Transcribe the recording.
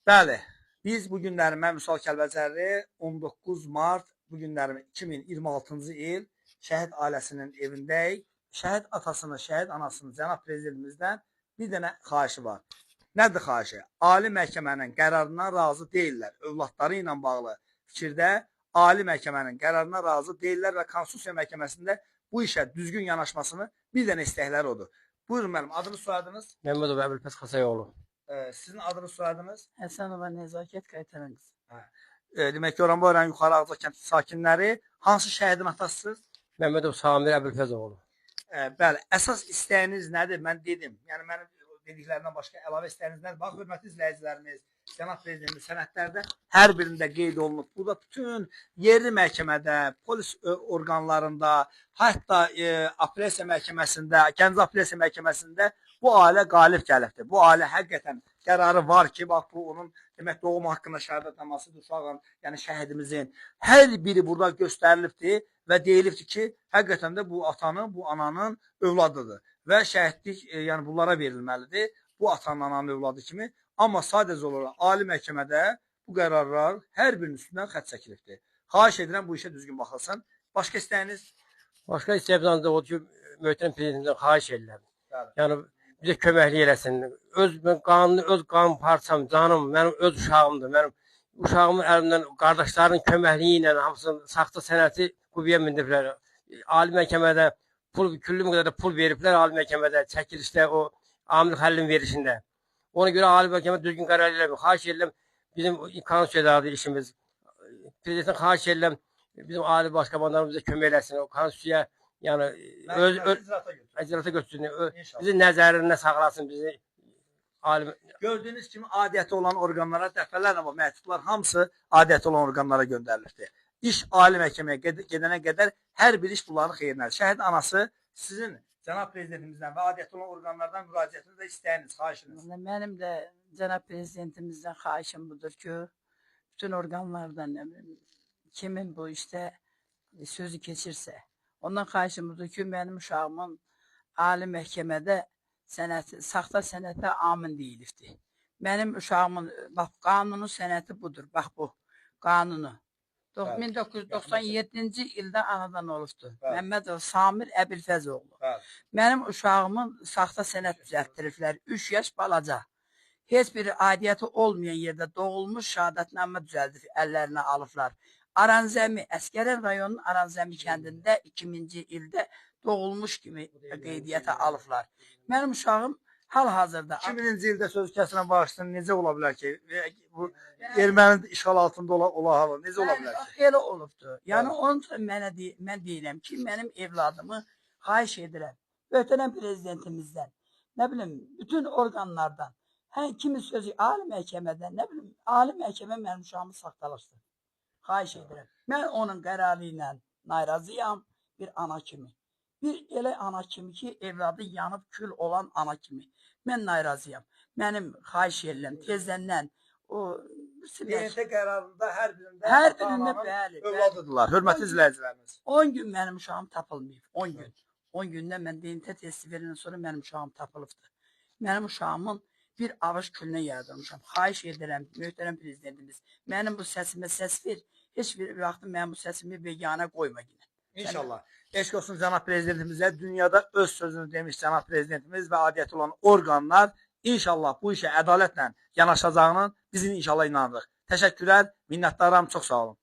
Bəli, biz bu günləri mən Vüsal Kəlbəcərli 19 mart bu günləri 2026-cı il şəhid ailəsinin evindəyik. Şəhid atasını, şəhid anasını cənab prezidentimizdən bir dənə xahişi var. Nədir xahişi? Ali məhkəmənin qərarından razı deyirlər. Övladları ilə bağlı fikirdə Ali məhkəmənin qərarına razı deyirlər və Konstitusiya məhkəməsində bu işə düzgün yanaşmasını bir dənə istəkləri odur. Buyurun mənim adınız, soyadınız? Məmmədov Əbülfəz Xasayoğlu. Sizin adınız, soyadınız? Həsənova Nəzakət Qaytaran qızı. Demək ki, Oranboy rayon Yuxarı Ağca kənd sakinləri. Hansı şəhidin atasısınız? Məmmədov Samir Əbülfəzoğlu. Bəli, əsas istəyiniz nədir? Mən dedim. Yəni mənim dediklərimdən başqa əlavə istəyiniz nədir? Bax, hörmətli izləyicilərimiz, cənab prezidentin sənədlərdə hər birində qeyd olunub. Burada bütün yerli məhkəmədə, polis orqanlarında, hətta apellyasiya məhkəməsində, Gəncə apellyasiya məhkəməsində bu ailə qalib gəlibdir. Bu ailə həqiqətən qərarı var ki, bax bu onun demək doğum haqqında şəhadətnamasıdır uşağın, yəni şəhidimizin hər biri burada göstərilibdir və deyilibdir ki, həqiqətən də bu atanın, bu ananın övladıdır və şəhidlik yəni bunlara verilməlidir. Bu atanın, ananın övladı kimi. Amma sadəcə olaraq ali məhkəmədə bu qərarlar hər birinin üstündən xətt çəkilibdir. Xahiş edirəm bu işə düzgün baxılsın. Başqa istəyiniz? Başqa istəyimiz də odur ki, möhtərəm prezidentimizdən xahiş edirəm. Yəni bizə köməklik eləsin. Öz qanun parçam, canım, mənim öz uşağımdır. Mənim uşağımın əlimdən qardaşlarının köməkliyi ilə hamısının saxta sənəti qüvvəyə mindiriblər. Ali məhkəmədə küllü qədər də pul veriblər ali məhkəmədə, çəkilişdə, o amil həllin verişində. Ona görə ali məhkəmə düzgün qərar eləmir. Xahiş edirəm, bizim konstitusiyadadır işimiz. Prezidentin xahiş edirəm, bizim ali başqamanlarımız bizə kömək eləsin. O konstitusiyaya yəni icraata götürsün. Bizi nəzərində saxlasın, bizi ali... Gördüyünüz kimi adiyyəti olan orqanlara dəfələrlə bu məktublar hamısı adiyyəti olan orqanlara göndərilibdir. İş ali məhkəməyə gedənə qədər hər bir iş bunların xeyrinədir. Şəhid anası sizin cənab prezidentimizdən və adiyyəti olan orqanlardan müraciətiniz və istəyiniz, xahişiniz. Mənim də cənab prezidentimizdən xahişim budur ki, bütün orqanlardan kimin bu işdə sözü keçirsə, ondan xahişim budur ki, mənim uşağımın ali məhkəmədə saxta sənətə amin deyilibdir. Mənim uşağımın, bax, qanunun sənəti budur, bax bu, qanunu. 1997-ci ildə anadan olubdur. Məmmədov Samir Əbülfəzoğlu. Mənim uşağımın saxta sənət düzəltdiriblər. 3 yaş balaca. Heç bir aidiyyəti olmayan yerdə doğulmuş şəhadətnamə düzəldib, əllərinə alıblar. Aranzəmi, Əskərən rayonunun Aranzəmi kəndində 2000-ci ildə doğulmuş kimi qeydiyyata alıblar. Mənim uşağım hal-hazırda 2000-ci ildə söz kəsilən bağışdan necə ola bilər ki? Bu erməni işğal altında ola halı necə ola bilər ki? Elə olubdur. Yəni onun üçün mən deyirəm ki, mənim evladımı xahiş edirəm. Möhtərəm prezidentimizdən, nə bilim, bütün orqanlardan, kimi sözü ali məhkəmədən, nə bilim, ali məhkəmə mənim uşağımı saxtalaşdır. Xahiş edirəm. Mən onun qərarı ilə narazıyam bir ana kimi. Bir elə ana kimi ki, evladı yanıb kül olan ana kimi. Mən narazıyam. Mənim xahiş edirəm tezdən o DNT qərarında hər birində bəli, övladıdırlar. Hörmətli izləyicilərimiz. 10 gün mənim uşağım tapılmayıb. 10 gün. 10 gündən mən DNT testi verəndən sonra mənim uşağım tapılıbdır. Mənim uşağımın bir avuç külünə yaradılmışam. Xahiş edirəm, möhtərəm prezidentimiz. Mənim bu səsimə səs ver. Heç bir vaxt mən bu səsimi beyanə qoyma yine. İnşallah. Eşq olsun cənab prezidentimizə. Dünyada öz sözünü demiş cənab prezidentimiz və adiyyəti olan orqanlar inşallah bu işə ədalətlə yanaşacağını biz inşallah inanırıq. Təşəkkürlər, minnətdaram, çox sağ olun.